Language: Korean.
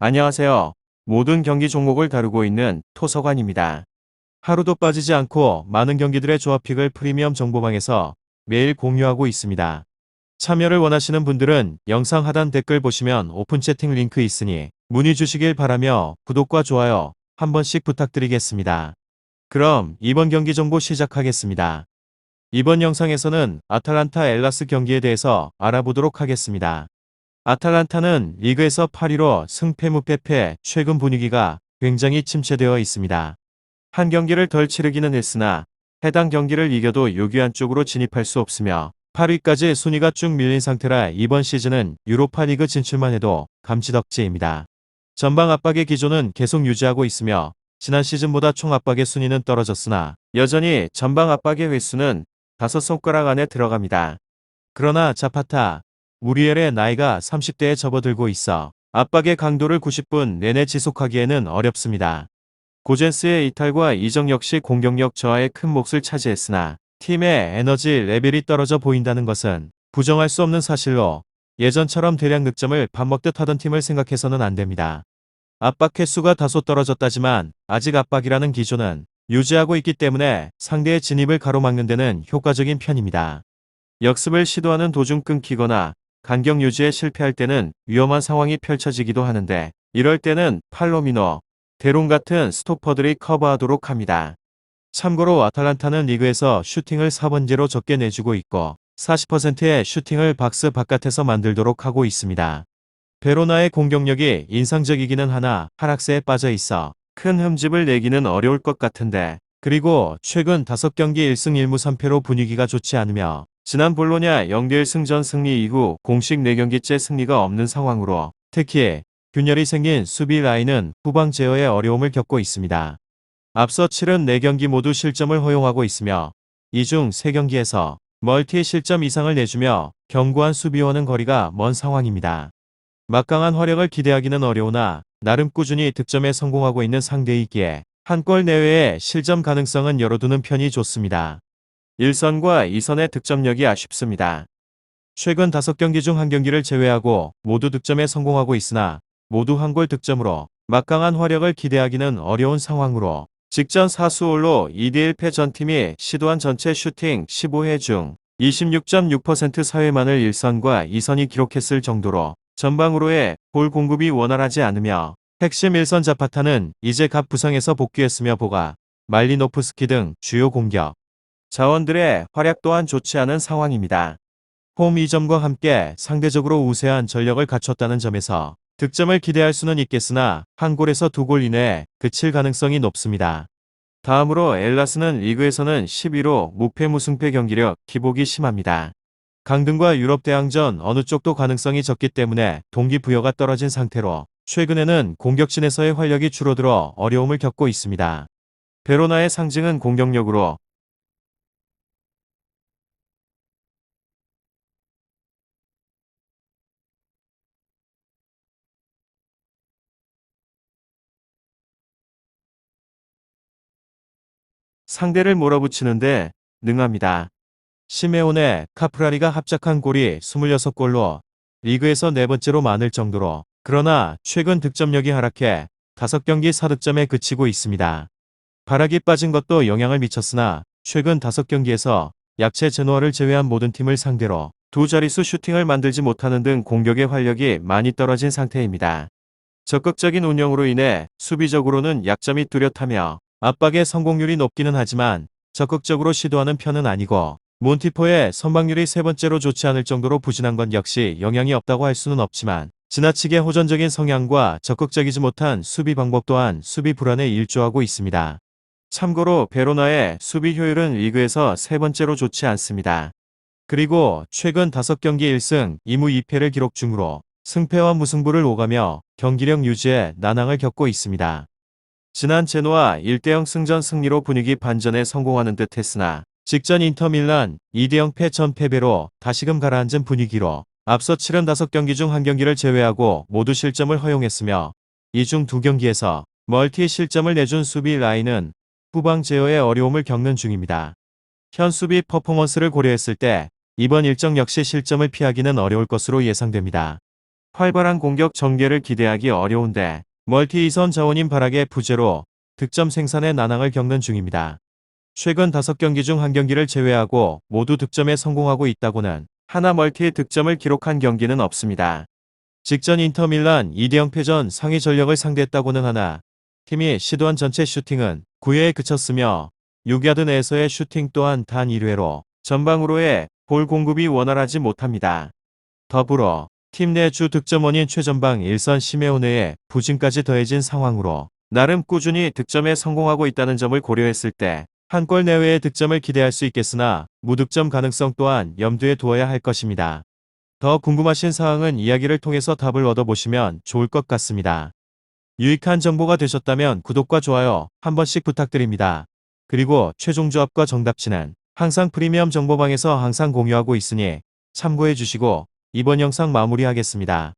안녕하세요. 모든 경기 종목을 다루고 있는 토서관입니다. 하루도 빠지지 않고 많은 경기들의 조합픽을 프리미엄 정보방에서 매일 공유하고 있습니다. 참여를 원하시는 분들은 영상 하단 댓글 보시면 오픈 채팅 링크 있으니 문의 주시길 바라며 구독과 좋아요 한 번씩 부탁드리겠습니다. 그럼 이번 경기 정보 시작하겠습니다. 이번 영상에서는 아탈란타 엘라스 경기에 대해서 알아보도록 하겠습니다. 아탈란타는 리그에서 8위로 승패 무패패, 최근 분위기가 굉장히 침체되어 있습니다. 한 경기를 덜 치르기는 했으나 해당 경기를 이겨도 6위 안쪽으로 진입할 수 없으며 8위까지 순위가 쭉 밀린 상태라 이번 시즌은 유로파리그 진출만 해도 감지덕지입니다. 전방 압박의 기조는 계속 유지하고 있으며 지난 시즌보다 총 압박의 순위는 떨어졌으나 여전히 전방 압박의 횟수는 5손가락 안에 들어갑니다. 그러나 자파타, 무리엘의 나이가 30대에 접어들고 있어 압박의 강도를 90분 내내 지속하기에는 어렵습니다. 고젠스의 이탈과 이적 역시 공격력 저하에 큰 몫을 차지했으나 팀의 에너지 레벨이 떨어져 보인다는 것은 부정할 수 없는 사실로 예전처럼 대량 득점을 밥 먹듯 하던 팀을 생각해서는 안 됩니다. 압박 횟수가 다소 떨어졌다지만 아직 압박이라는 기조는 유지하고 있기 때문에 상대의 진입을 가로막는 데는 효과적인 편입니다. 역습을 시도하는 도중 끊기거나 간격 유지에 실패할 때는 위험한 상황이 펼쳐지기도 하는데 이럴 때는 팔로미노, 데론 같은 스토퍼들이 커버하도록 합니다. 참고로 아탈란타는 리그에서 슈팅을 4번째로 적게 내주고 있고 40%의 슈팅을 박스 바깥에서 만들도록 하고 있습니다. 베로나의 공격력이 인상적이기는 하나 하락세에 빠져 있어 큰 흠집을 내기는 어려울 것 같은데 그리고 최근 5경기 1승 1무 3패로 분위기가 좋지 않으며 지난 볼로냐 0대1 승전 승리 이후 공식 4경기째 승리가 없는 상황으로 특히 균열이 생긴 수비 라인은 후방 제어에 어려움을 겪고 있습니다. 앞서 치른 4경기 모두 실점을 허용하고 있으며 이 중 3경기에서 멀티 실점 이상을 내주며 견고한 수비와는 거리가 먼 상황입니다. 막강한 활약을 기대하기는 어려우나 나름 꾸준히 득점에 성공하고 있는 상대이기에 한 골 내외의 실점 가능성은 열어두는 편이 좋습니다. 1선과 2선의 득점력이 아쉽습니다. 최근 5경기 중 1경기를 제외하고 모두 득점에 성공하고 있으나 모두 한 골 득점으로 막강한 활약을 기대하기는 어려운 상황으로 직전 4수홀로 2대1패 전 팀이 시도한 전체 슈팅 15회 중 26.6% 사회만을 1선과 2선이 기록했을 정도로 전방으로의 볼 공급이 원활하지 않으며 핵심 1선 자파타는 이제 각 부상에서 복귀했으며 보가, 말리노프스키 등 주요 공격 자원들의 활약 또한 좋지 않은 상황입니다. 홈 2점과 함께 상대적으로 우세한 전력을 갖췄다는 점에서 득점을 기대할 수는 있겠으나 한 골에서 2골 이내에 그칠 가능성이 높습니다. 다음으로 엘라스는 리그에서는 11호 무패 무승패 경기력 기복이 심합니다. 강등과 유럽 대항전 어느 쪽도 가능성이 적기 때문에 동기부여가 떨어진 상태로 최근에는 공격진에서의 활력이 줄어들어 어려움을 겪고 있습니다. 베로나의 상징은 공격력으로 상대를 몰아붙이는데 능합니다. 시메오네, 카프라리가 합작한 골이 26골로 리그에서 4번째로 많을 정도로 그러나 최근 득점력이 하락해 5경기 4득점에 그치고 있습니다. 발악이 빠진 것도 영향을 미쳤으나 최근 5경기에서 약체 제노아를 제외한 모든 팀을 상대로 두 자릿수 슈팅을 만들지 못하는 등 공격의 활력이 많이 떨어진 상태입니다. 적극적인 운영으로 인해 수비적으로는 약점이 뚜렷하며 압박의 성공률이 높기는 하지만 적극적으로 시도하는 편은 아니고 몬티포의 선방률이 3번째로 좋지 않을 정도로 부진한 건 역시 영향이 없다고 할 수는 없지만 지나치게 호전적인 성향과 적극적이지 못한 수비 방법 또한 수비 불안에 일조하고 있습니다. 참고로 베로나의 수비 효율은 리그에서 3번째로 좋지 않습니다. 그리고 최근 5경기 1승 2무 2패를 기록 중으로 승패와 무승부를 오가며 경기력 유지에 난항을 겪고 있습니다. 지난 제노아 1대0 승전 승리로 분위기 반전에 성공하는 듯 했으나 직전 인터밀란 2대0 패 전 패배로 다시금 가라앉은 분위기로 앞서 치른 5경기 중 1경기를 제외하고 모두 실점을 허용했으며 이 중 2경기에서 멀티 실점을 내준 수비 라인은 후방 제어에 어려움을 겪는 중입니다. 현 수비 퍼포먼스를 고려했을 때 이번 일정 역시 실점을 피하기는 어려울 것으로 예상됩니다. 활발한 공격 전개를 기대하기 어려운데 멀티 2선 자원인 발악의 부재로 득점 생산의 난항을 겪는 중입니다. 최근 5경기 중 1경기를 제외하고 모두 득점에 성공하고 있다고는 하나 멀티의 득점을 기록한 경기는 없습니다. 직전 인터밀란 2대0 패전 상위 전력을 상대했다고는 하나 팀이 시도한 전체 슈팅은 9회에 그쳤으며 6야드 내에서의 슈팅 또한 단 1회로 전방으로의 볼 공급이 원활하지 못합니다. 더불어 팀 내 주 득점원인 최전방 일선 시메오네의 부진까지 더해진 상황으로 나름 꾸준히 득점에 성공하고 있다는 점을 고려했을 때 한 골 내외의 득점을 기대할 수 있겠으나 무득점 가능성 또한 염두에 두어야 할 것입니다. 더 궁금하신 사항은 이야기를 통해서 답을 얻어보시면 좋을 것 같습니다. 유익한 정보가 되셨다면 구독과 좋아요 한 번씩 부탁드립니다. 그리고 최종 조합과 정답치는 항상 프리미엄 정보방에서 항상 공유하고 있으니 참고해 주시고 이번 영상 마무리하겠습니다.